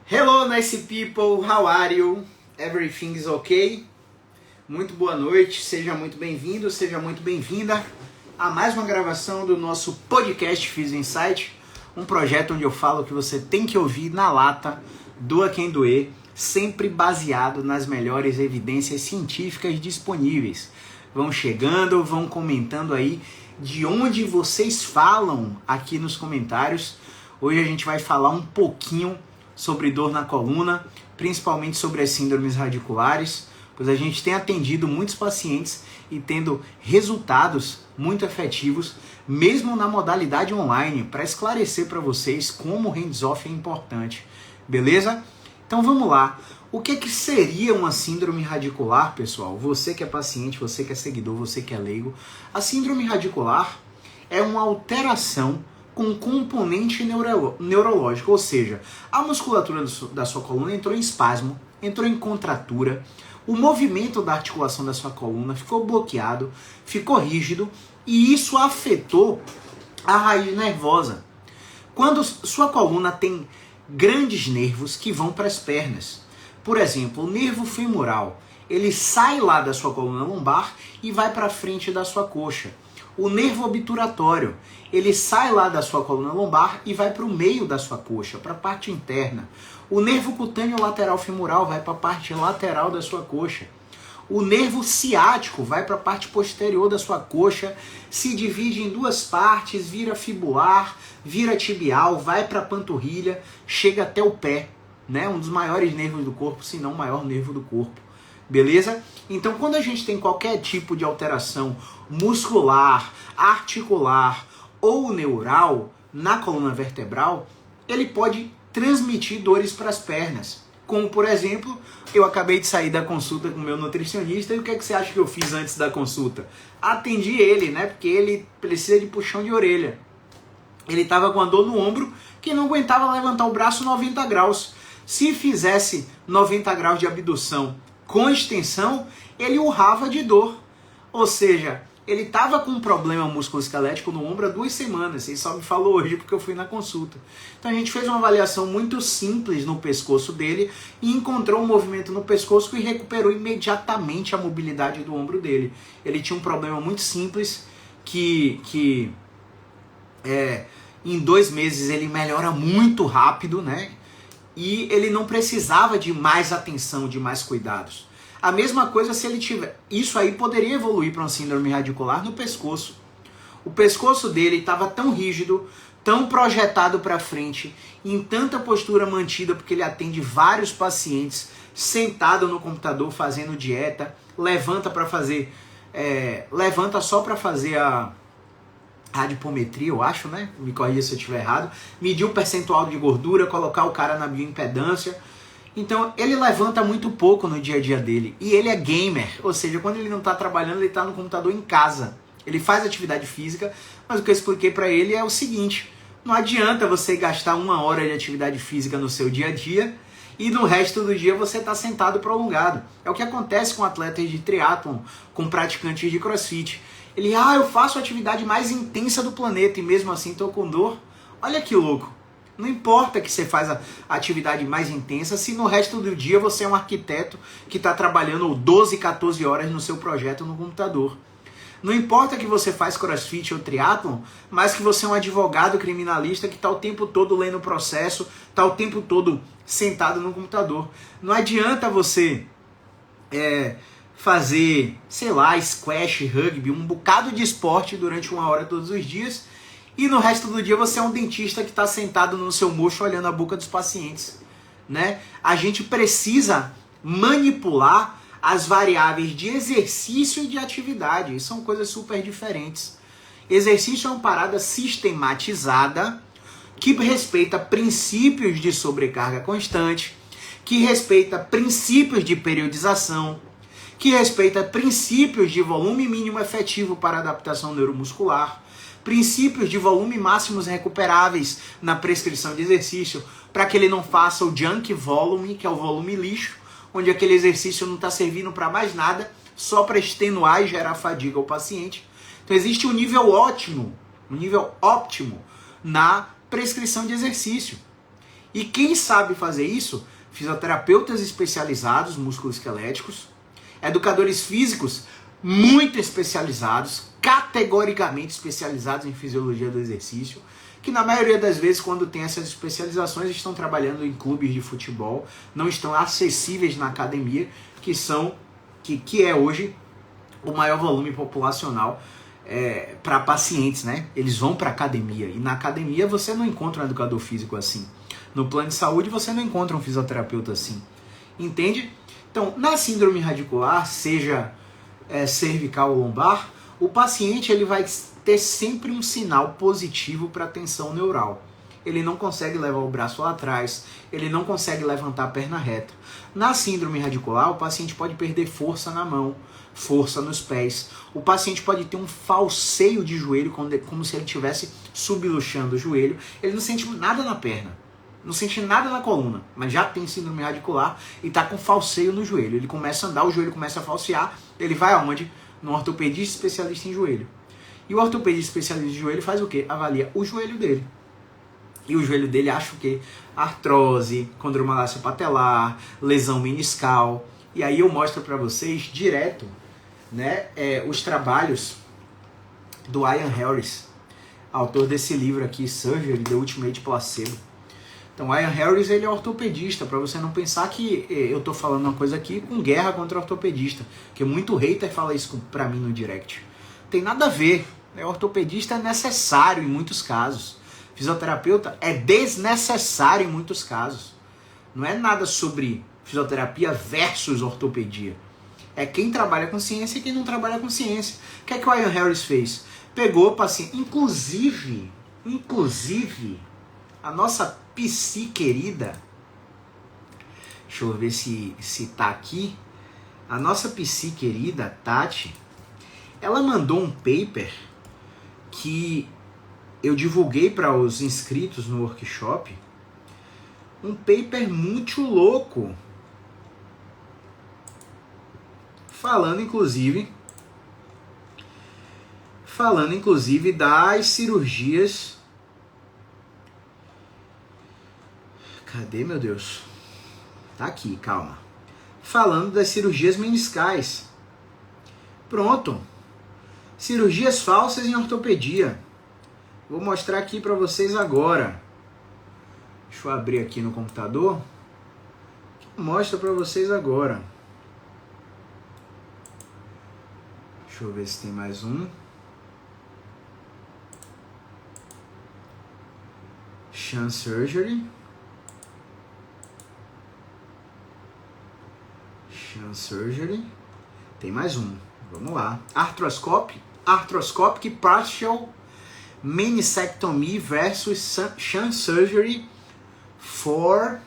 Hello, nice people, how are you? Everything is okay? Muito boa noite, seja muito bem-vindo, seja muito bem-vinda a mais uma gravação do nosso podcast Physio Insight, um projeto onde eu falo que você tem que ouvir na lata, doa quem doer, sempre baseado nas melhores evidências científicas disponíveis. Vão chegando, vão comentando aí de onde vocês falam aqui nos comentários. Hoje a gente vai falar um pouquinho sobre dor na coluna, principalmente sobre as síndromes radiculares, pois a gente tem atendido muitos pacientes e tendo resultados muito efetivos, mesmo na modalidade online, para esclarecer para vocês como o hands-off é importante. Beleza? Então vamos lá. O que seria uma síndrome radicular, pessoal? Você que é paciente, você que é seguidor, você que é leigo. A síndrome radicular é uma alteração com componente neurológico, ou seja, a musculatura da sua coluna entrou em espasmo, entrou em contratura, o movimento da articulação da sua coluna ficou bloqueado, ficou rígido e isso afetou a raiz nervosa. Quando sua coluna tem grandes nervos que vão para as pernas, por exemplo, o nervo femoral, ele sai lá da sua coluna lombar e vai para frente da sua coxa. O nervo obturatório, ele sai lá da sua coluna lombar e vai para o meio da sua coxa, para a parte interna. O nervo cutâneo lateral femoral vai para a parte lateral da sua coxa. O nervo ciático vai para a parte posterior da sua coxa, se divide em duas partes, vira fibular, vira tibial, vai para a panturrilha, chega até o pé, né? Um dos maiores nervos do corpo, se não o maior nervo do corpo. Beleza? Então, quando a gente tem qualquer tipo de alteração muscular, articular ou neural na coluna vertebral, ele pode transmitir dores para as pernas. Como, por exemplo, eu acabei de sair da consulta com o meu nutricionista e o que você acha que eu fiz antes da consulta? Atendi ele, né? Porque ele precisa de puxão de orelha. Ele estava com a dor no ombro que não aguentava levantar o braço 90 graus. Se fizesse 90 graus de abdução com extensão, ele urrava de dor. Ou seja, ele estava com um problema musculoesquelético no ombro há 2 semanas. Ele só me falou hoje porque eu fui na consulta. Então a gente fez uma avaliação muito simples no pescoço dele e encontrou um movimento no pescoço e recuperou imediatamente a mobilidade do ombro dele. Ele tinha um problema muito simples que em 2 meses ele melhora muito rápido, né? E ele não precisava de mais atenção, de mais cuidados. A mesma coisa se ele tiver... Isso aí poderia evoluir para uma síndrome radicular no pescoço. O pescoço dele estava tão rígido, tão projetado para frente, em tanta postura mantida, porque ele atende vários pacientes, sentado no computador fazendo dieta, levanta só para fazer a adipometria, eu acho, né? Me corrija se eu estiver errado. Medir o percentual de gordura, colocar o cara na bioimpedância. Então, ele levanta muito pouco no dia a dia dele. E ele é gamer, ou seja, quando ele não está trabalhando, ele está no computador em casa. Ele faz atividade física, mas o que eu expliquei para ele é o seguinte: não adianta você gastar 1 hora de atividade física no seu dia a dia e no resto do dia você está sentado prolongado. É o que acontece com atletas de triatlon, com praticantes de crossfit. Ele, eu faço a atividade mais intensa do planeta e mesmo assim estou com dor. Olha que louco. Não importa que você faz a atividade mais intensa se no resto do dia você é um arquiteto que está trabalhando 12, 14 horas no seu projeto no computador. Não importa que você faz crossfit ou triatlon, mas que você é um advogado criminalista que está o tempo todo lendo o processo, está o tempo todo sentado no computador. Não adianta você fazer, sei lá, squash, rugby, um bocado de esporte durante 1 hora todos os dias e no resto do dia você é um dentista que está sentado no seu mocho olhando a boca dos pacientes, né? A gente precisa manipular as variáveis de exercício e de atividade, e são coisas super diferentes. Exercício é uma parada sistematizada que respeita princípios de sobrecarga constante, que respeita princípios de periodização, que respeita princípios de volume mínimo efetivo para adaptação neuromuscular, princípios de volume máximos recuperáveis na prescrição de exercício, para que ele não faça o junk volume, que é o volume lixo, onde aquele exercício não está servindo para mais nada, só para extenuar e gerar fadiga ao paciente. Então existe um nível ótimo na prescrição de exercício. E quem sabe fazer isso? Fisioterapeutas especializados, musculoesqueléticos, educadores físicos muito especializados, categoricamente especializados em fisiologia do exercício, que na maioria das vezes, quando tem essas especializações, estão trabalhando em clubes de futebol, não estão acessíveis na academia, que é hoje o maior volume populacional para pacientes, né? Eles vão para academia, e na academia você não encontra um educador físico assim. No plano de saúde você não encontra um fisioterapeuta assim. Entende? Então, na síndrome radicular, seja cervical ou lombar, o paciente ele vai ter sempre um sinal positivo para a tensão neural. Ele não consegue levar o braço lá atrás, ele não consegue levantar a perna reta. Na síndrome radicular, o paciente pode perder força na mão, força nos pés. O paciente pode ter um falseio de joelho, como se ele estivesse subluxando o joelho. Ele não sente nada na perna, não sente nada na coluna, mas já tem síndrome radicular e está com falseio no joelho. Ele começa a andar, o joelho começa a falsear, ele vai aonde? No ortopedista especialista em joelho. E o ortopedista especialista em joelho faz o quê? Avalia o joelho dele. E o joelho dele acha o quê? Artrose, condromalácia patelar, lesão meniscal. E aí eu mostro para vocês direto, né, os trabalhos do Ian Harris, autor desse livro aqui, Surgery, The Ultimate Placebo. Então, Ian Harris, ele é ortopedista, para você não pensar que eu tô falando uma coisa aqui com guerra contra ortopedista, porque muito hater fala isso pra mim no direct. Tem nada a ver, ortopedista é necessário em muitos casos. Fisioterapeuta é desnecessário em muitos casos. Não é nada sobre fisioterapia versus ortopedia. É quem trabalha com ciência e quem não trabalha com ciência. O que é que o Ian Harris fez? Pegou o paciente, inclusive, a nossa psi querida, deixa eu ver se tá aqui, a nossa psi querida, Tati, ela mandou um paper que eu divulguei para os inscritos no workshop, um paper muito louco, falando inclusive das cirurgias. Cadê, meu Deus? Tá aqui, calma. Falando das cirurgias meniscais. Pronto. Cirurgias falsas em ortopedia. Vou mostrar aqui para vocês agora. Deixa eu abrir aqui no computador. Mostra para vocês agora. Deixa eu ver se tem mais um. Shan Surgery. Shan Surgery. Tem mais um. Vamos lá. Arthroscopic Partial Meniscectomy versus Shan Surgery for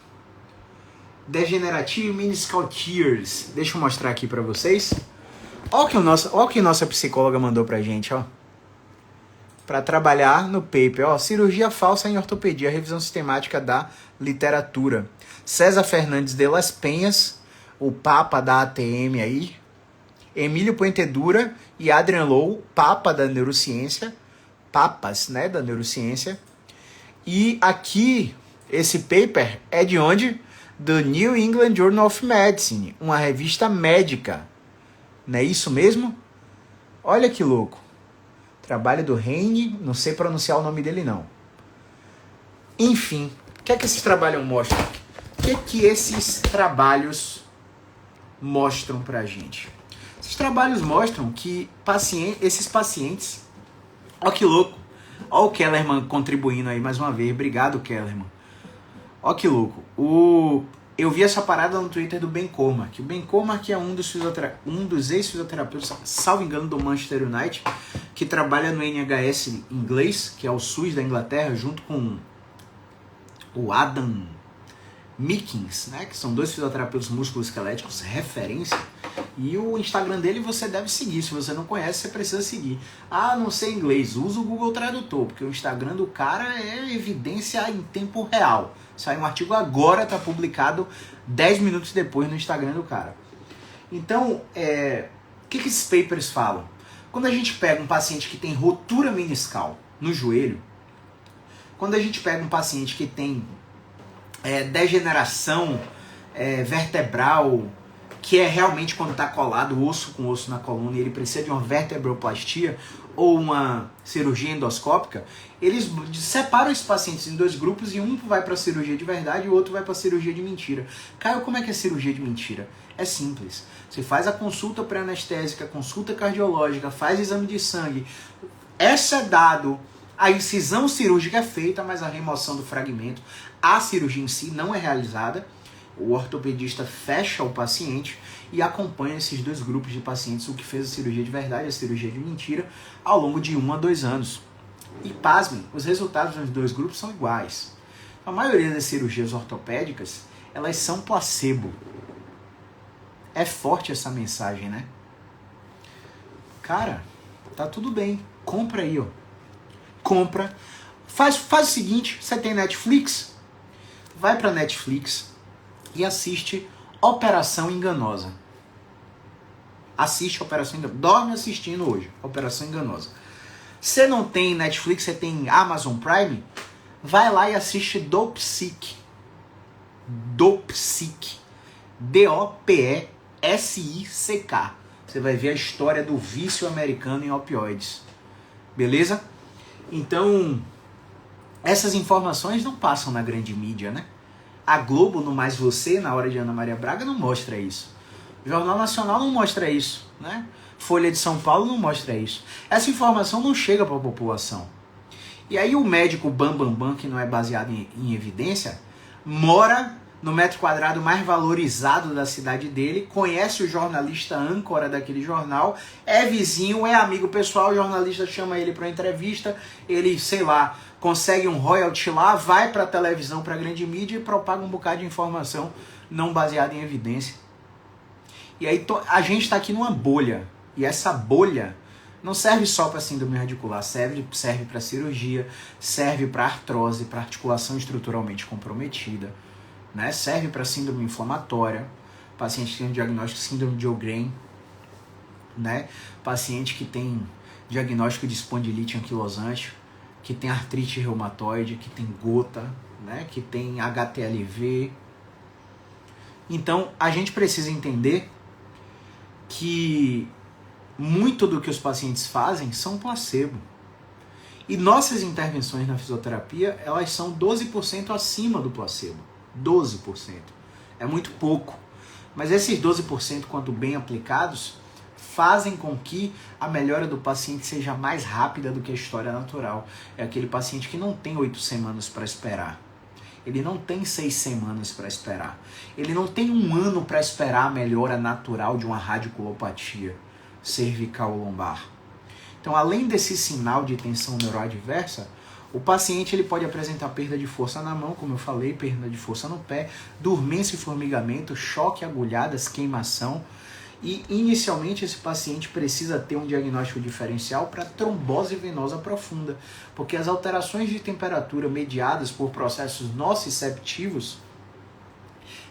Degenerative Meniscal Tears. Deixa eu mostrar aqui pra vocês. Olha o que nossa psicóloga mandou pra gente, ó. Pra trabalhar no paper, ó. Cirurgia falsa em ortopedia, revisão sistemática da literatura. César Fernandes de las Penhas, o papa da ATM aí. Emílio Puentedura e Adrian Low, papa da neurociência. Papas, né, da neurociência. E aqui, esse paper é de onde? Do New England Journal of Medicine, uma revista médica. Não é isso mesmo? Olha que louco. Trabalho do Heine, não sei pronunciar o nome dele não. Enfim, o que é que esses trabalhos mostram? O que é que esses trabalhos mostram pra gente? Esses trabalhos mostram que esses pacientes... Ó que louco. Ó o Kellerman contribuindo aí mais uma vez. Obrigado, Kellerman. Ó que louco. Eu vi essa parada no Twitter do Ben Cormack. O Ben Cormack é um dos ex-fisioterapeutas, salvo engano, do Manchester United, que trabalha no NHS inglês, que é o SUS da Inglaterra, junto com o Adam Meakins, né, que são dois fisioterapeutas musculoesqueléticos referência. E o Instagram dele você deve seguir. Se você não conhece, você precisa seguir. Ah, não sei inglês. Usa o Google Tradutor, porque o Instagram do cara é evidência em tempo real. Saiu um artigo agora, está publicado 10 minutos depois no Instagram do cara. Então, o que esses papers falam? Quando a gente pega um paciente que tem rotura meniscal no joelho, quando a gente pega um paciente que tem degeneração vertebral, que é realmente quando está colado osso com osso na coluna e ele precisa de uma vertebroplastia ou uma cirurgia endoscópica, eles separam esses pacientes em 2 grupos e um vai para a cirurgia de verdade e o outro vai para a cirurgia de mentira. Caio, como é que é cirurgia de mentira? É simples. Você faz a consulta pré-anestésica, consulta cardiológica, faz exame de sangue, é dado, a incisão cirúrgica é feita, mas a remoção do fragmento, a cirurgia em si não é realizada. O ortopedista fecha o paciente e acompanha esses 2 grupos de pacientes, o que fez a cirurgia de verdade e a cirurgia de mentira, ao longo de 1 a 2 anos. E pasmem, os resultados dos 2 grupos são iguais. A maioria das cirurgias ortopédicas, elas são placebo. É forte essa mensagem, né? Cara, tá tudo bem. Compra aí, ó. Compra. Faz o seguinte, você tem Netflix? Vai pra Netflix e assiste Operação Enganosa. Assiste Operação Enganosa. Dorme assistindo hoje, Operação Enganosa. Você não tem Netflix, você tem Amazon Prime? Vai lá e assiste Dopesick. Dopesick. Dopesick. Você vai ver a história do vício americano em opioides. Beleza? Então, essas informações não passam na grande mídia, né? A Globo, no Mais Você, na Hora de Ana Maria Braga, não mostra isso. O Jornal Nacional não mostra isso, né? Folha de São Paulo não mostra isso. Essa informação não chega para a população. E aí o médico Bambambam, que não é baseado em evidência, mora no metro quadrado mais valorizado da cidade dele, conhece o jornalista âncora daquele jornal, é vizinho, é amigo pessoal, o jornalista chama ele para uma entrevista, ele, sei lá, consegue um royalty lá, vai para a televisão, para a grande mídia e propaga um bocado de informação não baseada em evidência. E aí a gente está aqui numa bolha, e essa bolha não serve só para síndrome radicular, serve para cirurgia, serve para artrose, para articulação estruturalmente comprometida, né? Serve para síndrome inflamatória, paciente que tem diagnóstico de síndrome de Sjögren, né? Paciente que tem diagnóstico de espondilite anquilosante, que tem artrite reumatoide, que tem gota, né? Que tem HTLV. Então, a gente precisa entender que muito do que os pacientes fazem são placebo. E nossas intervenções na fisioterapia, elas são 12% acima do placebo. 12%. É muito pouco. Mas esses 12%, quando bem aplicados, fazem com que a melhora do paciente seja mais rápida do que a história natural. É aquele paciente que não tem 8 semanas para esperar. Ele não tem 6 semanas para esperar. Ele não tem 1 ano para esperar a melhora natural de uma radiculopatia cervical lombar. Então, além desse sinal de tensão neuroadversa, o paciente ele pode apresentar perda de força na mão, como eu falei, perda de força no pé, dormência e formigamento, choque, agulhadas, queimação. E, inicialmente, esse paciente precisa ter um diagnóstico diferencial para trombose venosa profunda, porque as alterações de temperatura mediadas por processos nociceptivos,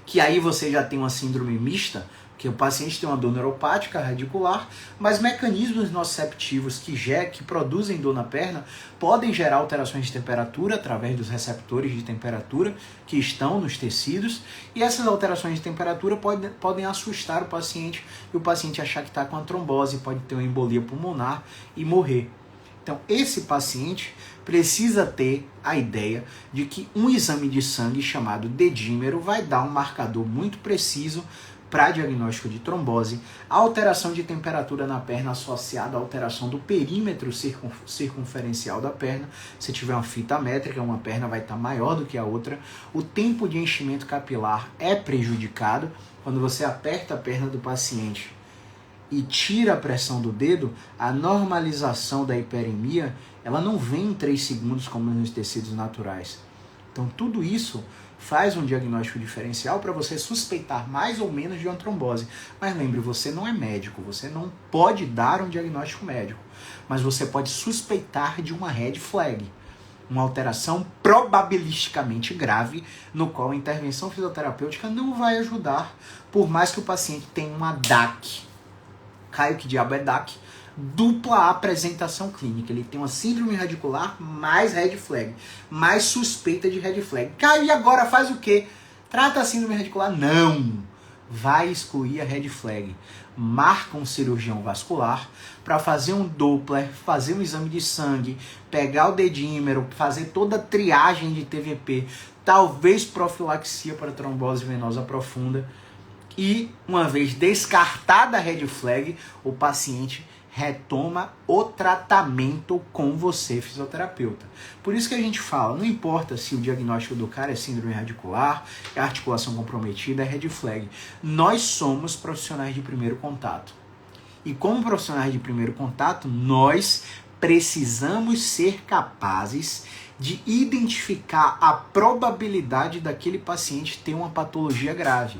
que aí você já tem uma síndrome mista, que o paciente tem uma dor neuropática radicular, mas mecanismos nociceptivos que produzem dor na perna podem gerar alterações de temperatura através dos receptores de temperatura que estão nos tecidos, e essas alterações de temperatura podem assustar o paciente e o paciente achar que está com a trombose, pode ter uma embolia pulmonar e morrer. Então, esse paciente precisa ter a ideia de que um exame de sangue chamado dedímero vai dar um marcador muito preciso para diagnóstico de trombose, a alteração de temperatura na perna associada à alteração do perímetro circunferencial da perna. Se tiver uma fita métrica, uma perna vai estar maior do que a outra. O tempo de enchimento capilar é prejudicado. Quando você aperta a perna do paciente e tira a pressão do dedo, a normalização da hiperemia, ela não vem em 3 segundos como nos tecidos naturais. Então tudo isso faz um diagnóstico diferencial para você suspeitar mais ou menos de uma trombose. Mas lembre, você não é médico, você não pode dar um diagnóstico médico, mas você pode suspeitar de uma red flag, uma alteração probabilisticamente grave, no qual a intervenção fisioterapêutica não vai ajudar, por mais que o paciente tenha uma DAC. Caio, que diabo é DAC? dupla apresentação clínica. Ele tem uma síndrome radicular mais red flag, mais suspeita de red flag. Caio, e agora faz o quê? Trata a síndrome radicular? Não! Vai excluir a red flag. Marca um cirurgião vascular para fazer um Doppler, fazer um exame de sangue, pegar o dedímero, fazer toda a triagem de TVP, talvez profilaxia para trombose venosa profunda. E, uma vez descartada a red flag, o paciente retoma o tratamento com você, fisioterapeuta. Por isso que a gente fala, não importa se o diagnóstico do cara é síndrome radicular, é articulação comprometida, é red flag. Nós somos profissionais de primeiro contato. E como profissionais de primeiro contato, nós precisamos ser capazes de identificar a probabilidade daquele paciente ter uma patologia grave.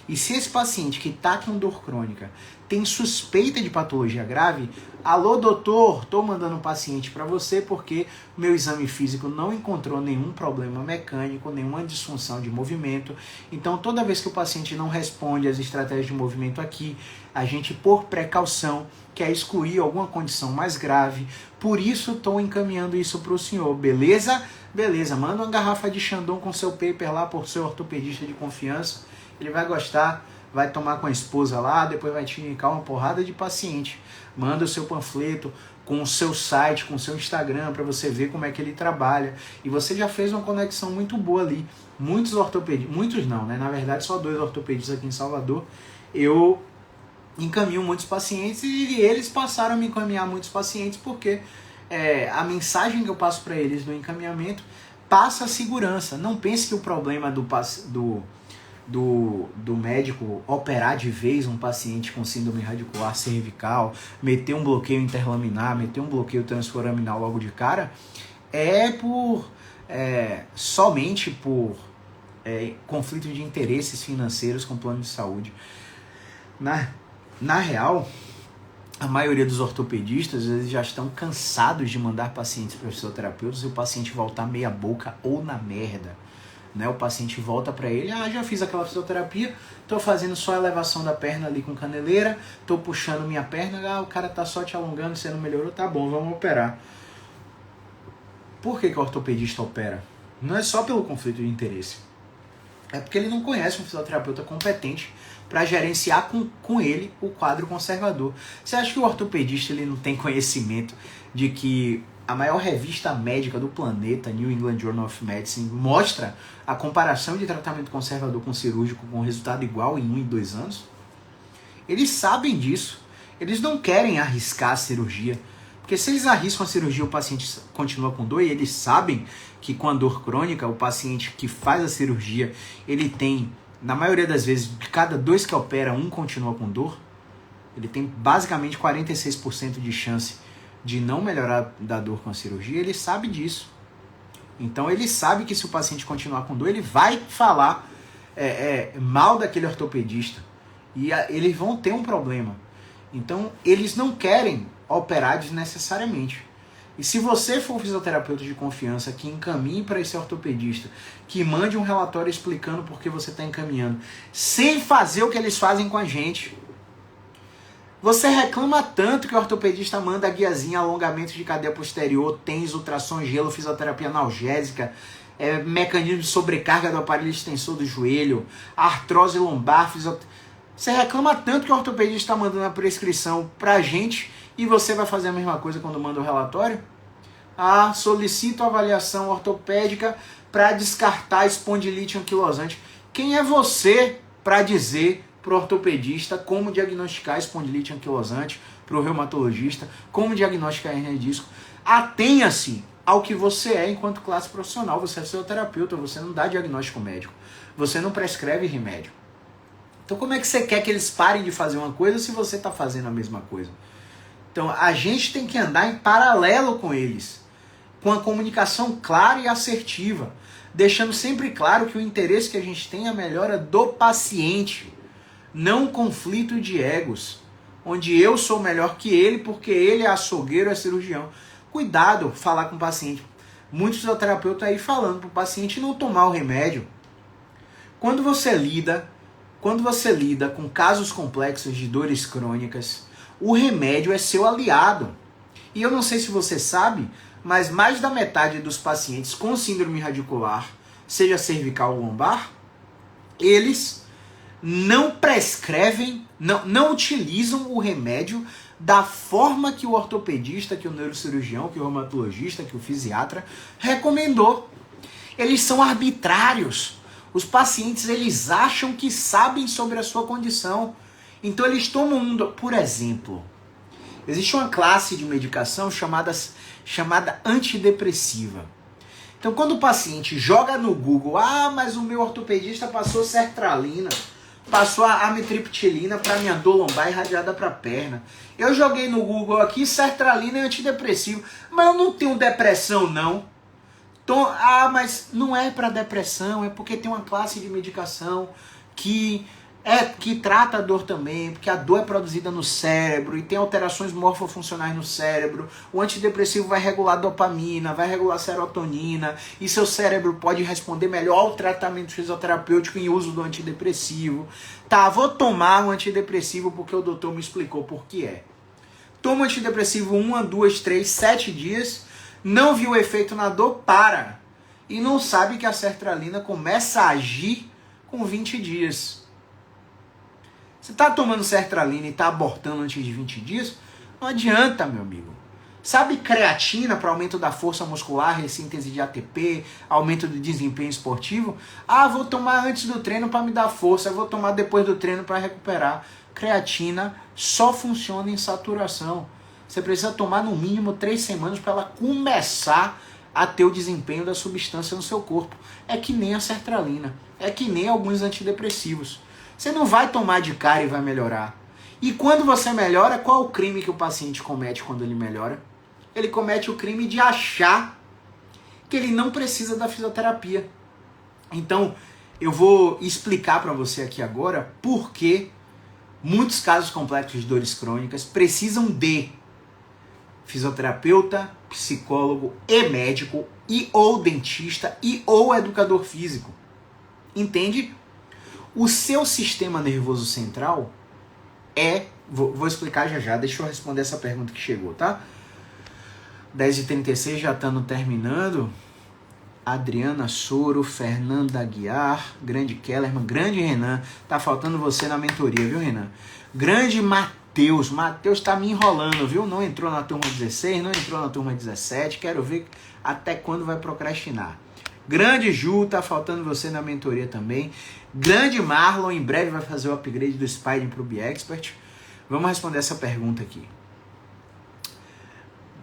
E se esse paciente que está com dor crônica tem suspeita de patologia grave, alô doutor, estou mandando um paciente para você porque o meu exame físico não encontrou nenhum problema mecânico, nenhuma disfunção de movimento. Então toda vez que o paciente não responde às estratégias de movimento aqui, a gente, por precaução, quer excluir alguma condição mais grave. Por isso estou encaminhando isso para o senhor, beleza? Beleza, manda uma garrafa de Chandon com seu paper lá por seu ortopedista de confiança. Ele vai gostar, vai tomar com a esposa lá, depois vai te indicar uma porrada de paciente. Manda o seu panfleto com o seu site, com o seu Instagram, para você ver como é que ele trabalha. E você já fez uma conexão muito boa ali. Muitos ortopedistas, muitos não, né? Na verdade, só 2 ortopedistas aqui em Salvador. Eu encaminho muitos pacientes e eles passaram a me encaminhar muitos pacientes porque a mensagem que eu passo para eles no encaminhamento passa a segurança. Não pense que o problema do médico operar de vez um paciente com síndrome radicular cervical, meter um bloqueio interlaminar, meter um bloqueio transforaminal logo de cara, somente por conflito de interesses financeiros com plano de saúde. Na real, a maioria dos ortopedistas eles já estão cansados de mandar pacientes para fisioterapeutas e o paciente voltar meia boca ou na merda. Né? O paciente volta para ele, já fiz aquela fisioterapia, tô fazendo só a elevação da perna ali com caneleira, tô puxando minha perna, o cara tá só te alongando, você não melhorou, tá bom, vamos operar. Por que o ortopedista opera? Não é só pelo conflito de interesse, é porque ele não conhece um fisioterapeuta competente para gerenciar com ele o quadro conservador. Você acha que o ortopedista ele não tem conhecimento de que a maior revista médica do planeta, New England Journal of Medicine, mostra a comparação de tratamento conservador com cirúrgico com resultado igual em 1 e 2 anos? Eles sabem disso. Eles não querem arriscar a cirurgia. Porque se eles arriscam a cirurgia, o paciente continua com dor, e eles sabem que com a dor crônica, o paciente que faz a cirurgia, ele tem, na maioria das vezes, de cada 2 que opera, 1 continua com dor. Ele tem basicamente 46% de chance de não melhorar da dor com a cirurgia, ele sabe disso. Então ele sabe que se o paciente continuar com dor, ele vai falar mal daquele ortopedista. E eles vão ter um problema. Então eles não querem operar desnecessariamente. E se você for fisioterapeuta de confiança, que encaminhe para esse ortopedista, que mande um relatório explicando por que você está encaminhando, sem fazer o que eles fazem com a gente. Você reclama tanto que o ortopedista manda a guiazinha, alongamento de cadeia posterior, TENS, ultrassom, gelo, fisioterapia analgésica, mecanismo de sobrecarga do aparelho extensor do joelho, artrose lombar, Você reclama tanto que o ortopedista está mandando a prescrição pra gente e você vai fazer a mesma coisa quando manda o relatório? Solicito avaliação ortopédica para descartar espondilite anquilosante. Quem é você para dizer para o ortopedista como diagnosticar espondilite anquilosante, para o reumatologista, como diagnosticar hernia de disco? Atenha-se ao que você é enquanto classe profissional. Você é fisioterapeuta, você não dá diagnóstico médico, você não prescreve remédio. Então como é que você quer que eles parem de fazer uma coisa se você está fazendo a mesma coisa? Então a gente tem que andar em paralelo com eles, com a comunicação clara e assertiva, deixando sempre claro que o interesse que a gente tem é a melhora do paciente, não um conflito de egos, onde eu sou melhor que ele porque ele é açougueiro, é cirurgião. Cuidado falar com o paciente. Muitos fisioterapeutas aí falando para o paciente não tomar o remédio. Quando você lida com casos complexos de dores crônicas, o remédio é seu aliado. E eu não sei se você sabe, mas mais da metade dos pacientes com síndrome radicular, seja cervical ou lombar, eles não prescrevem, não utilizam o remédio da forma que o ortopedista, que o neurocirurgião, que o reumatologista, que o fisiatra recomendou. Eles são arbitrários. Os pacientes, eles acham que sabem sobre a sua condição. Então eles tomam por exemplo, existe uma classe de medicação chamada antidepressiva. Então quando o paciente joga no Google, mas o meu ortopedista passou sertralina, passou a amitriptilina para minha dor lombar irradiada para a perna. Eu joguei no Google aqui, sertralina é antidepressivo, mas eu não tenho depressão não. Então, mas não é para depressão, é porque tem uma classe de medicação que trata a dor também, porque a dor é produzida no cérebro e tem alterações morfofuncionais no cérebro. O antidepressivo vai regular dopamina, vai regular serotonina, e seu cérebro pode responder melhor ao tratamento fisioterapêutico em uso do antidepressivo. Tá, vou tomar um antidepressivo porque o doutor me explicou por que é. Toma antidepressivo 1, 2, 3, 7 dias, não viu o efeito na dor, para. E não sabe que a sertralina começa a agir com 20 dias. Você está tomando sertralina e está abortando antes de 20 dias? Não adianta, meu amigo. Sabe creatina para aumento da força muscular, ressíntese de ATP, aumento do desempenho esportivo? Vou tomar antes do treino para me dar força, vou tomar depois do treino para recuperar. Creatina só funciona em saturação. Você precisa tomar no mínimo 3 semanas para ela começar a ter o desempenho da substância no seu corpo. É que nem a sertralina, é que nem alguns antidepressivos. Você não vai tomar de cara e vai melhorar. E quando você melhora, qual o crime que o paciente comete quando ele melhora? Ele comete o crime de achar que ele não precisa da fisioterapia. Então, eu vou explicar para você aqui agora por que muitos casos complexos de dores crônicas precisam de fisioterapeuta, psicólogo e médico, e ou dentista, e ou educador físico. Entende? O seu sistema nervoso central vou explicar já, deixa eu responder essa pergunta que chegou, tá? 10h36, já estamos terminando. Adriana Soro, Fernanda Aguiar, grande Kellerman, grande Renan. Tá faltando você na mentoria, viu, Renan? Grande Matheus tá me enrolando, viu? Não entrou na turma 16, não entrou na turma 17. Quero ver até quando vai procrastinar. Grande Ju, tá faltando você na mentoria também. Grande Marlon, em breve vai fazer o upgrade do Spiding pro Be-Expert. Vamos responder essa pergunta aqui.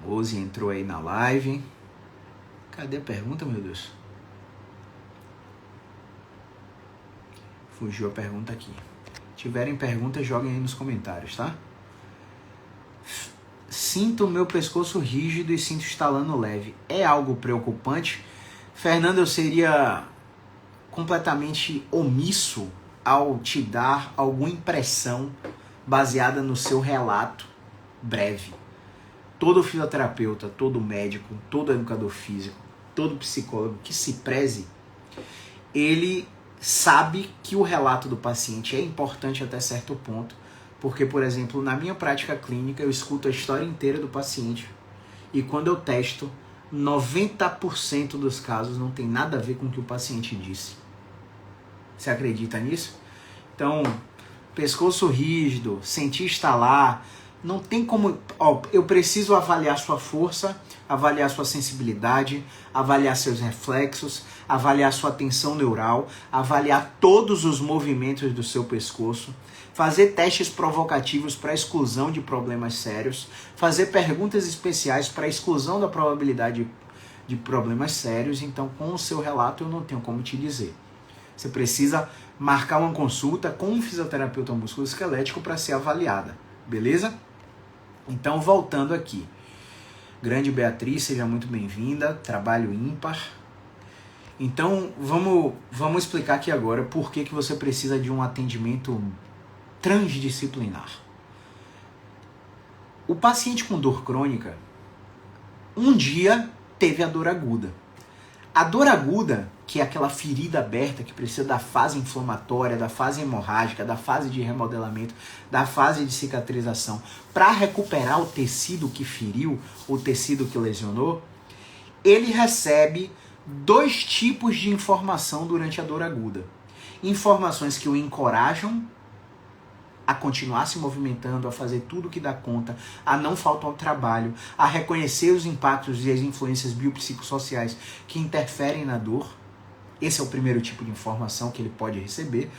Rose entrou aí na live. Cadê a pergunta, meu Deus? Fugiu a pergunta aqui. Se tiverem perguntas, joguem aí nos comentários, tá? Sinto o meu pescoço rígido e sinto estalando leve. É algo preocupante? Fernando, eu seria completamente omisso ao te dar alguma impressão baseada no seu relato breve. Todo fisioterapeuta, todo médico, todo educador físico, todo psicólogo que se preze, ele sabe que o relato do paciente é importante até certo ponto, porque, por exemplo, na minha prática clínica, eu escuto a história inteira do paciente e quando eu testo, 90% dos casos não tem nada a ver com o que o paciente disse. Você acredita nisso? Então, pescoço rígido, sentir estalar, não tem como... eu preciso avaliar sua força, avaliar sua sensibilidade, avaliar seus reflexos, avaliar sua tensão neural, avaliar todos os movimentos do seu pescoço, fazer testes provocativos para exclusão de problemas sérios, fazer perguntas especiais para exclusão da probabilidade de problemas sérios. Então, com o seu relato, eu não tenho como te dizer. Você precisa marcar uma consulta com um fisioterapeuta musculoesquelético para ser avaliada, beleza? Então, voltando aqui. Grande Beatriz, seja muito bem-vinda. Trabalho ímpar. Então, vamos explicar aqui agora por que você precisa de um atendimento transdisciplinar. O paciente com dor crônica, um dia teve a dor aguda. A dor aguda, que é aquela ferida aberta que precisa da fase inflamatória, da fase hemorrágica, da fase de remodelamento, da fase de cicatrização, para recuperar o tecido que feriu, o tecido que lesionou, ele recebe 2 tipos de informação durante a dor aguda. Informações que o encorajam a continuar se movimentando, a fazer tudo o que dá conta, a não faltar ao trabalho, a reconhecer os impactos e as influências biopsicossociais que interferem na dor. Esse é o primeiro tipo de informação que ele pode receber.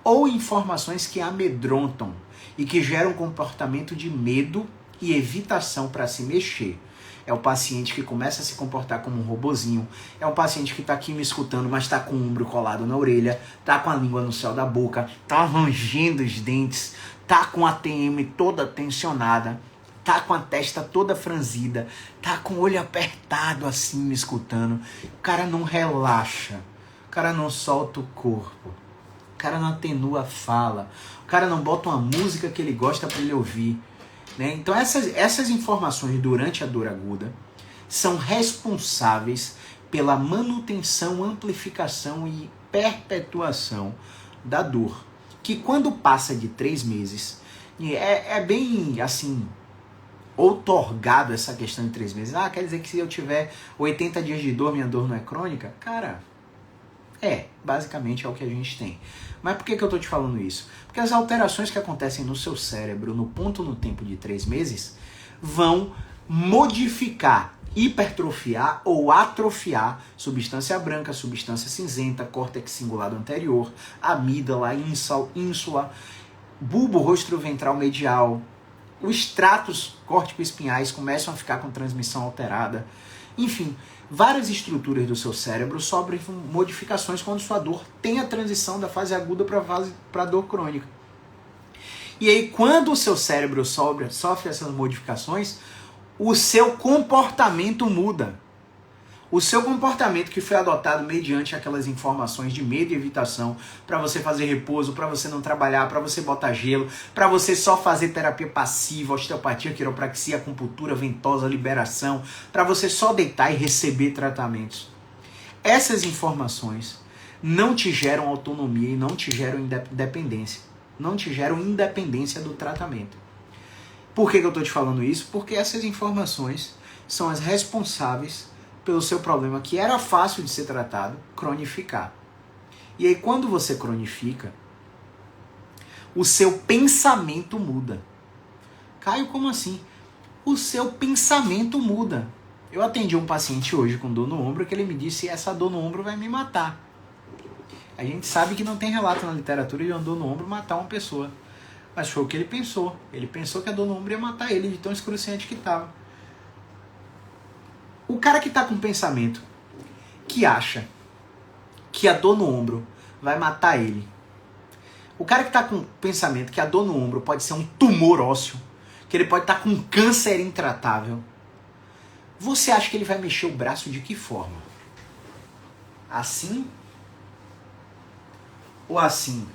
Ou informações que amedrontam e que geram um comportamento de medo e evitação para se mexer. É o paciente que começa a se comportar como um robozinho. É um paciente que está aqui me escutando, mas está com o ombro colado na orelha, está com a língua no céu da boca, está rangendo os dentes, está com a TM toda tensionada, está com a testa toda franzida, está com o olho apertado assim me escutando. O cara não relaxa, o cara não solta o corpo, o cara não atenua a fala, o cara não bota uma música que ele gosta para ele ouvir. Né? Então essas informações durante a dor aguda são responsáveis pela manutenção, amplificação e perpetuação da dor, que quando passa de 3 meses, é bem assim, outorgado essa questão de 3 meses. Quer dizer que se eu tiver 80 dias de dor, minha dor não é crônica? Cara, basicamente é o que a gente tem. Mas por que eu estou te falando isso? Porque as alterações que acontecem no seu cérebro no tempo de 3 meses vão modificar, hipertrofiar ou atrofiar substância branca, substância cinzenta, córtex cingulado anterior, amígdala, ínsula, bulbo rostroventral medial. Os tratos córtico-espinhais começam a ficar com transmissão alterada. Enfim, várias estruturas do seu cérebro sofrem modificações quando sua dor tem a transição da fase aguda para a dor crônica. E aí, quando o seu cérebro sofre essas modificações, o seu comportamento muda. O seu comportamento que foi adotado mediante aquelas informações de medo e evitação, para você fazer repouso, para você não trabalhar, para você botar gelo, para você só fazer terapia passiva, osteopatia, quiropraxia, acupuntura, ventosa, liberação, para você só deitar e receber tratamentos. Essas informações não te geram autonomia e não te geram independência. Não te geram independência do tratamento. Por que eu estou te falando isso? Porque essas informações são as responsáveis pelo seu problema, que era fácil de ser tratado, cronificar. E aí, quando você cronifica, o seu pensamento muda. Caio, como assim? O seu pensamento muda. Eu atendi um paciente hoje com dor no ombro, que ele me disse: essa dor no ombro vai me matar. A gente sabe que não tem relato na literatura de uma dor no ombro matar uma pessoa. Mas foi o que ele pensou. Ele pensou que a dor no ombro ia matar ele, de tão excruciante que estava. O cara que está com um pensamento que acha que a dor no ombro vai matar ele, o cara que está com um pensamento que a dor no ombro pode ser um tumor ósseo, que ele pode estar com um câncer intratável, você acha que ele vai mexer o braço de que forma? Assim? Ou assim?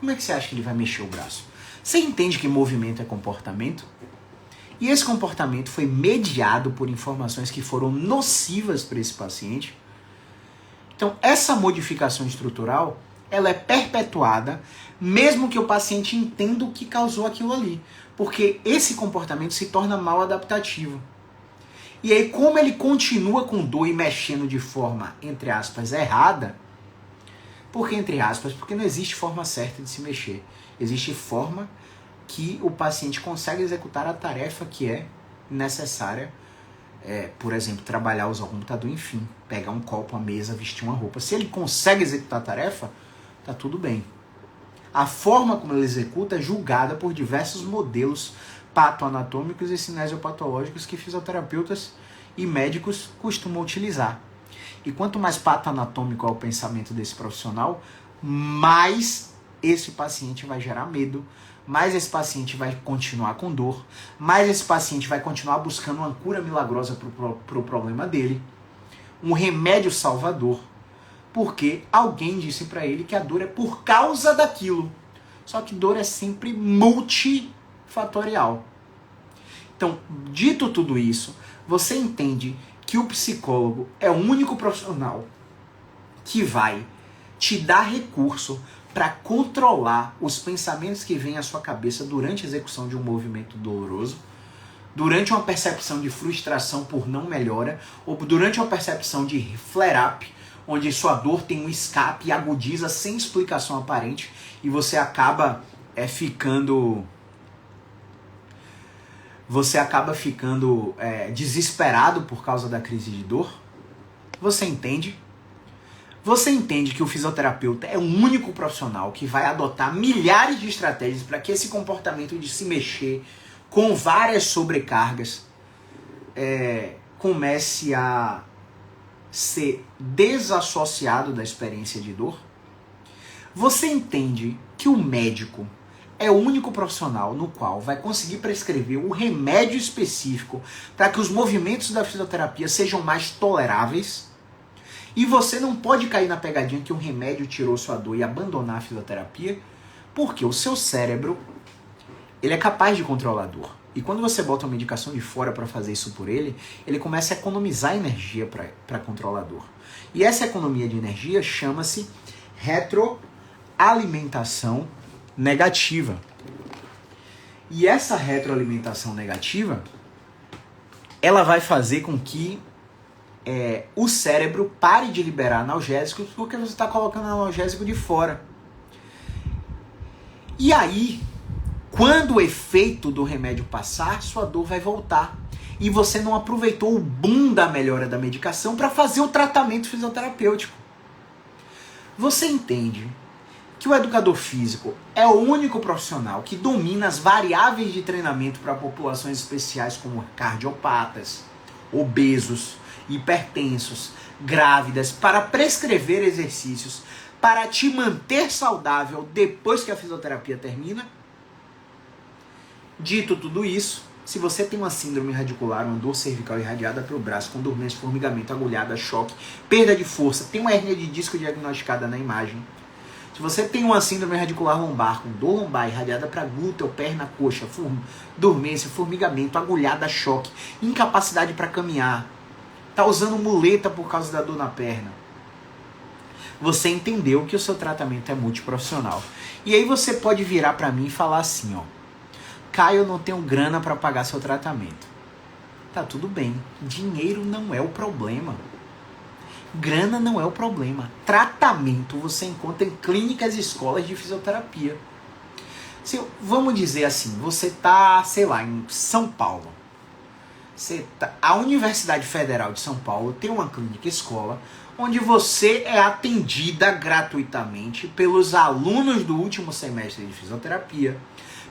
Como é que você acha que ele vai mexer o braço? Você entende que movimento é comportamento? E esse comportamento foi mediado por informações que foram nocivas para esse paciente. Então, essa modificação estrutural, ela é perpetuada, mesmo que o paciente entenda o que causou aquilo ali. Porque esse comportamento se torna mal adaptativo. E aí, como ele continua com dor e mexendo de forma, entre aspas, errada, por que entre aspas? Porque não existe forma certa de se mexer. Existe forma que o paciente consegue executar a tarefa que é necessária, por exemplo, trabalhar, usar o computador, enfim, pegar um copo, uma mesa, vestir uma roupa. Se ele consegue executar a tarefa, tá tudo bem. A forma como ele executa é julgada por diversos modelos patoanatômicos e cinesiopatológicos que fisioterapeutas e médicos costumam utilizar. E quanto mais patoanatômico é o pensamento desse profissional, mais esse paciente vai gerar medo, mais esse paciente vai continuar com dor, mais esse paciente vai continuar buscando uma cura milagrosa para o problema dele, um remédio salvador, porque alguém disse para ele que a dor é por causa daquilo. Só que dor é sempre multifatorial. Então, dito tudo isso, Você entende que o psicólogo é o único profissional que vai te dar recurso para controlar os pensamentos que vêm à sua cabeça durante a execução de um movimento doloroso, durante uma percepção de frustração por não melhora, ou durante uma percepção de flare-up, onde sua dor tem um escape e agudiza sem explicação aparente e você acaba ficando desesperado por causa da crise de dor. Você entende? Você entende que o fisioterapeuta é o único profissional que vai adotar milhares de estratégias para que esse comportamento de se mexer com várias sobrecargas comece a ser desassociado da experiência de dor? Você entende que o médico é o único profissional no qual vai conseguir prescrever o remédio específico para que os movimentos da fisioterapia sejam mais toleráveis? E você não pode cair na pegadinha que um remédio tirou sua dor e abandonar a fisioterapia, porque o seu cérebro ele é capaz de controlar a dor. E quando você bota uma medicação de fora para fazer isso por ele, ele começa a economizar energia para controlar a dor. E essa economia de energia chama-se retroalimentação negativa. E essa retroalimentação negativa, ela vai fazer com que o cérebro pare de liberar analgésicos porque você está colocando analgésico de fora. E aí, quando o efeito do remédio passar, sua dor vai voltar. E você não aproveitou o boom da melhora da medicação para fazer o tratamento fisioterapêutico. Você entende que o educador físico é o único profissional que domina as variáveis de treinamento para populações especiais como cardiopatas, obesos, hipertensos, grávidas, para prescrever exercícios para te manter saudável depois que a fisioterapia termina? Dito tudo isso, se você tem uma síndrome radicular, uma dor cervical irradiada pelo braço, com dormência, formigamento, agulhada, choque, perda de força, tem uma hérnia de disco diagnosticada na imagem. Se você tem uma síndrome radicular lombar, com dor lombar irradiada para glúteo, perna, coxa, dormência, formigamento, agulhada, choque, incapacidade para caminhar, tá usando muleta por causa da dor na perna, você entendeu que o seu tratamento é multiprofissional. E aí você pode virar para mim e falar assim, ó: Caio, eu não tenho grana para pagar seu tratamento. Tá tudo bem, dinheiro não é o problema. Grana não é o problema. Tratamento você encontra em clínicas e escolas de fisioterapia. Vamos dizer assim, você tá, sei lá, em São Paulo. A Universidade Federal de São Paulo tem uma clínica e escola onde você é atendida gratuitamente pelos alunos do último semestre de fisioterapia,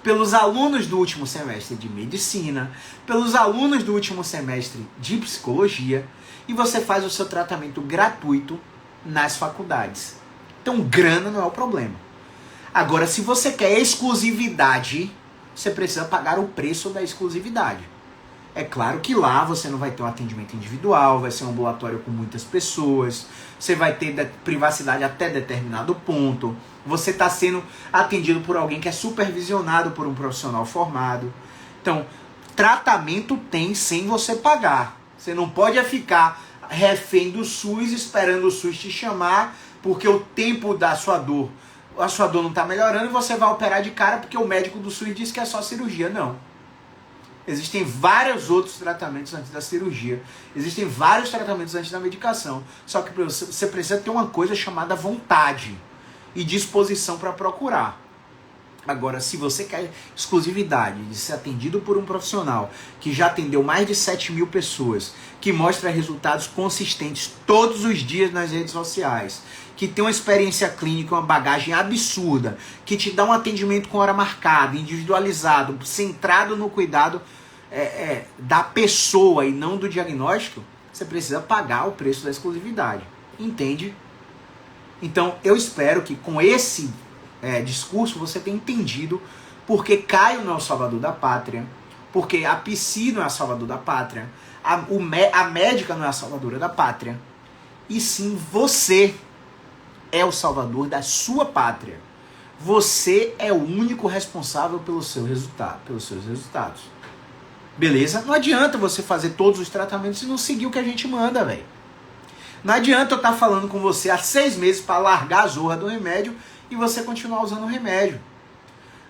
pelos alunos do último semestre de medicina, pelos alunos do último semestre de psicologia, e você faz o seu tratamento gratuito nas faculdades. Então, grana não é o problema. Agora, se você quer exclusividade, você precisa pagar o preço da exclusividade. É claro que lá você não vai ter um atendimento individual, vai ser um ambulatório com muitas pessoas, você vai ter privacidade até determinado ponto, você está sendo atendido por alguém que é supervisionado por um profissional formado. Então, tratamento tem sem você pagar. Você não pode ficar refém do SUS, esperando o SUS te chamar, porque o tempo da sua dor, a sua dor não está melhorando e você vai operar de cara porque o médico do SUS disse que é só cirurgia. Não. Existem vários outros tratamentos antes da cirurgia. Existem vários tratamentos antes da medicação. Só que você precisa ter uma coisa chamada vontade e disposição para procurar. Agora, se você quer exclusividade de ser atendido por um profissional que já atendeu mais de 7.000 pessoas, que mostra resultados consistentes todos os dias nas redes sociais, que tem uma experiência clínica, uma bagagem absurda, que te dá um atendimento com hora marcada, individualizado, centrado no cuidado da pessoa e não do diagnóstico, você precisa pagar o preço da exclusividade. Entende? Então, eu espero que com esse discurso você tenha entendido porque Caio não é o salvador da pátria, porque a psi não é a salvador da pátria, a médica não é a salvadora da pátria, e sim você é o salvador da sua pátria. Você é o único responsável pelos seus resultados. Beleza? Não adianta você fazer todos os tratamentos e não seguir o que a gente manda, velho. Não adianta eu estar falando com você há 6 meses para largar a zorra do remédio e você continuar usando o remédio.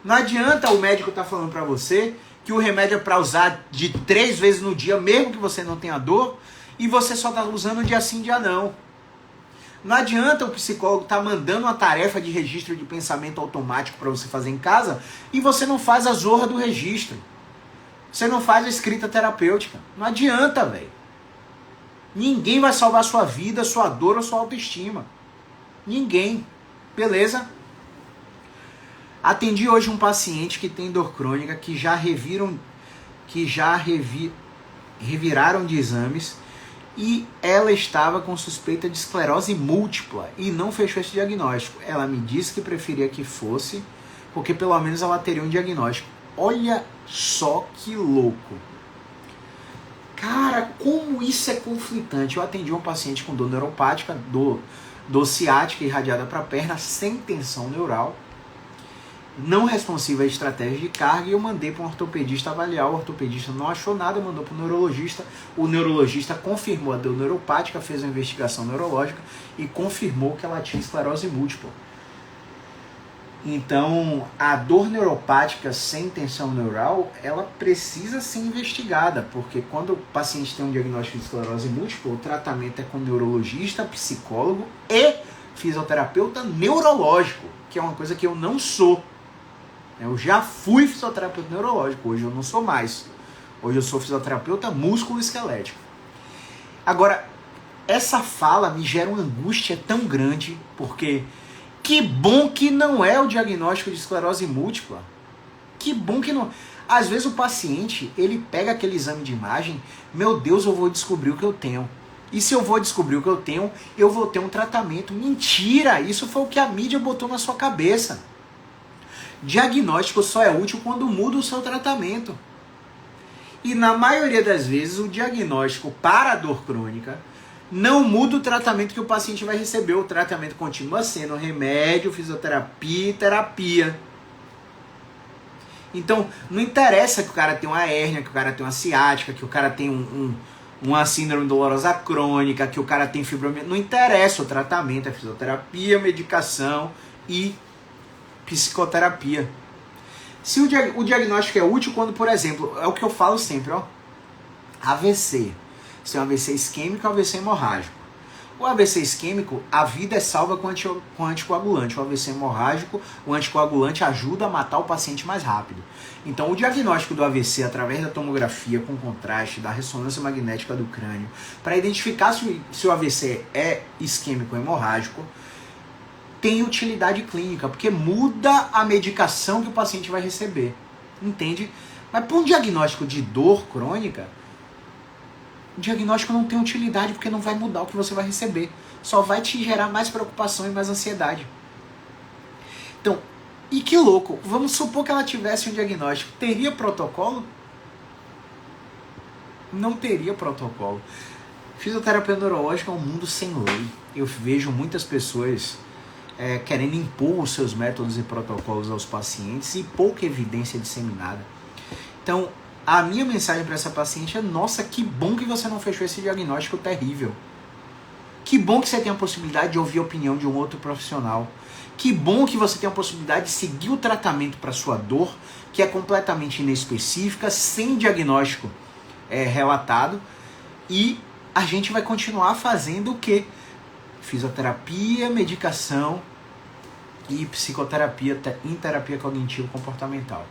Não adianta o médico estar falando para você que o remédio é para usar de 3 vezes no dia, mesmo que você não tenha dor, e você só está usando dia sim, dia não. Não adianta o psicólogo estar mandando uma tarefa de registro de pensamento automático para você fazer em casa e você não faz a zorra do registro. Você não faz a escrita terapêutica. Não adianta, velho. Ninguém vai salvar sua vida, sua dor ou sua autoestima. Ninguém. Beleza? Atendi hoje um paciente que tem dor crônica, que já reviraram de exames e ela estava com suspeita de esclerose múltipla e não fechou esse diagnóstico. Ela me disse que preferia que fosse, porque pelo menos ela teria um diagnóstico. Olha só que louco. Cara, como isso é conflitante. Eu atendi um paciente com dor neuropática, dor ciática irradiada para a perna, sem tensão neural, não responsiva a estratégia de carga, e eu mandei para um ortopedista avaliar. O ortopedista não achou nada, mandou para o neurologista. O neurologista confirmou a dor neuropática, fez uma investigação neurológica e confirmou que ela tinha esclerose múltipla. Então, a dor neuropática sem tensão neural, ela precisa ser investigada, porque quando o paciente tem um diagnóstico de esclerose múltipla, o tratamento é com neurologista, psicólogo e fisioterapeuta neurológico, que é uma coisa que eu não sou. Eu já fui fisioterapeuta neurológico, hoje eu não sou mais. Hoje eu sou fisioterapeuta músculo-esquelético. Agora, essa fala me gera uma angústia tão grande, porque que bom que não é o diagnóstico de esclerose múltipla. Que bom que não. Às vezes o paciente, ele pega aquele exame de imagem, meu Deus, eu vou descobrir o que eu tenho. E se eu vou descobrir o que eu tenho, eu vou ter um tratamento. Mentira! Isso foi o que a mídia botou na sua cabeça. Diagnóstico só é útil quando muda o seu tratamento. E na maioria das vezes o diagnóstico para a dor crônica não muda o tratamento que o paciente vai receber. O tratamento continua sendo remédio, fisioterapia e terapia. Então, não interessa que o cara tenha uma hérnia, que o cara tenha uma ciática, que o cara tenha uma síndrome dolorosa crônica, que o cara tem fibromialgia. Não interessa, o tratamento é fisioterapia, medicação e psicoterapia. Se o diagnóstico é útil quando, por exemplo, é o que eu falo sempre, ó, AVC. Se é um AVC isquêmico ou AVC hemorrágico. O AVC isquêmico, a vida é salva com anticoagulante. O AVC hemorrágico, o anticoagulante ajuda a matar o paciente mais rápido. Então, o diagnóstico do AVC, através da tomografia com contraste, da ressonância magnética do crânio, para identificar se o AVC é isquêmico ou hemorrágico, tem utilidade clínica, porque muda a medicação que o paciente vai receber. Entende? Mas para um diagnóstico de dor crônica, o diagnóstico não tem utilidade, porque não vai mudar o que você vai receber. Só vai te gerar mais preocupação e mais ansiedade. Então, e que louco, vamos supor que ela tivesse um diagnóstico. Teria protocolo? Não teria protocolo. Fisioterapia neurológica é um mundo sem lei. Eu vejo muitas pessoas querendo impor os seus métodos e protocolos aos pacientes e pouca evidência disseminada. Então, a minha mensagem para essa paciente é: nossa, que bom que você não fechou esse diagnóstico terrível. Que bom que você tem a possibilidade de ouvir a opinião de um outro profissional. Que bom que você tem a possibilidade de seguir o tratamento para sua dor, que é completamente inespecífica, sem diagnóstico relatado. E a gente vai continuar fazendo o quê? Fisioterapia, medicação e psicoterapia em terapia cognitivo-comportamental.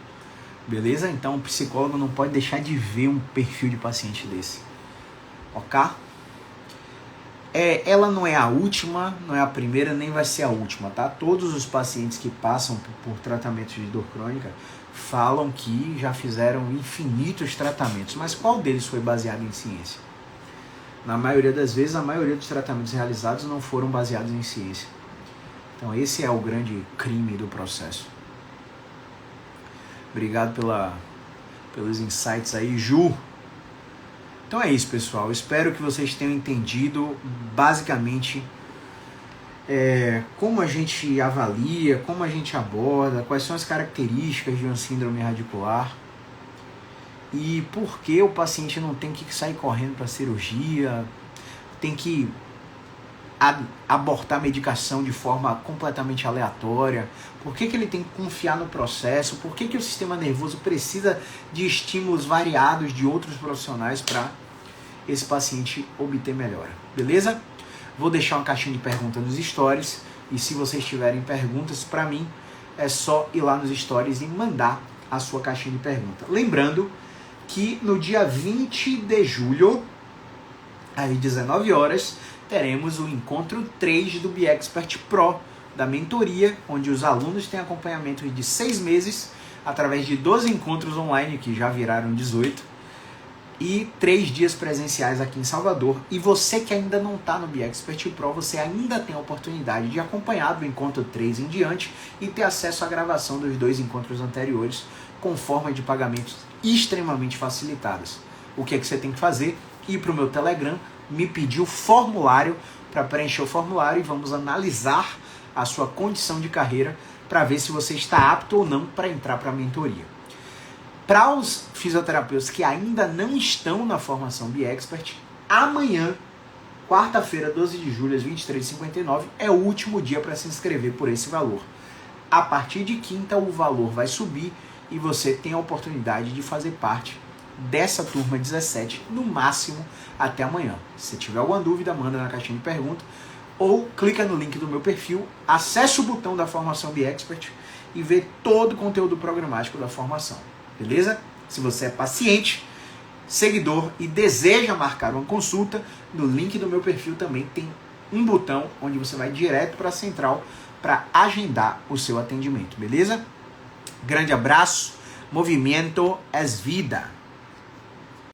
Beleza? Então o psicólogo não pode deixar de ver um perfil de paciente desse. Ok? Ela não é a última, não é a primeira, nem vai ser a última, tá? Todos os pacientes que passam por tratamento de dor crônica falam que já fizeram infinitos tratamentos, mas qual deles foi baseado em ciência? Na maioria das vezes, a maioria dos tratamentos realizados não foram baseados em ciência. Então esse é o grande crime do processo. Obrigado pelos insights aí, Ju. Então é isso, pessoal. Espero que vocês tenham entendido basicamente como a gente avalia, como a gente aborda, quais são as características de uma síndrome radicular. e por que o paciente não tem que sair correndo para cirurgia, tem que abortar medicação de forma completamente aleatória, por que ele tem que confiar no processo, por que o sistema nervoso precisa de estímulos variados de outros profissionais para esse paciente obter melhora, beleza? Vou deixar uma caixinha de perguntas nos stories, e se vocês tiverem perguntas para mim, é só ir lá nos stories e mandar a sua caixinha de pergunta. Lembrando que no dia 20 de julho, às 19 horas, teremos o encontro 3 do BeExpert Pro, da mentoria, onde os alunos têm acompanhamento de 6 meses, através de 12 encontros online, que já viraram 18, e 3 dias presenciais aqui em Salvador. E você que ainda não está no BeExpert Pro, você ainda tem a oportunidade de acompanhar do encontro 3 em diante e ter acesso à gravação dos 2 encontros anteriores com forma de pagamentos extremamente facilitadas. O que é que você tem que fazer? Ir para o meu Telegram, me pedir o formulário para preencher o formulário e vamos analisar a sua condição de carreira para ver se você está apto ou não para entrar para a mentoria. Para os fisioterapeutas que ainda não estão na formação BeExpert, amanhã, quarta-feira, 12 de julho, às 23h59, é o último dia para se inscrever por esse valor. A partir de quinta, o valor vai subir e você tem a oportunidade de fazer parte dessa turma 17, no máximo até amanhã. Se tiver alguma dúvida, manda na caixinha de pergunta ou clica no link do meu perfil, acesse o botão da formação BeExpert e vê todo o conteúdo programático da formação. Beleza? Se você é paciente, seguidor e deseja marcar uma consulta, no link do meu perfil também tem um botão onde você vai direto para a central para agendar o seu atendimento, beleza? Grande abraço, movimento é vida.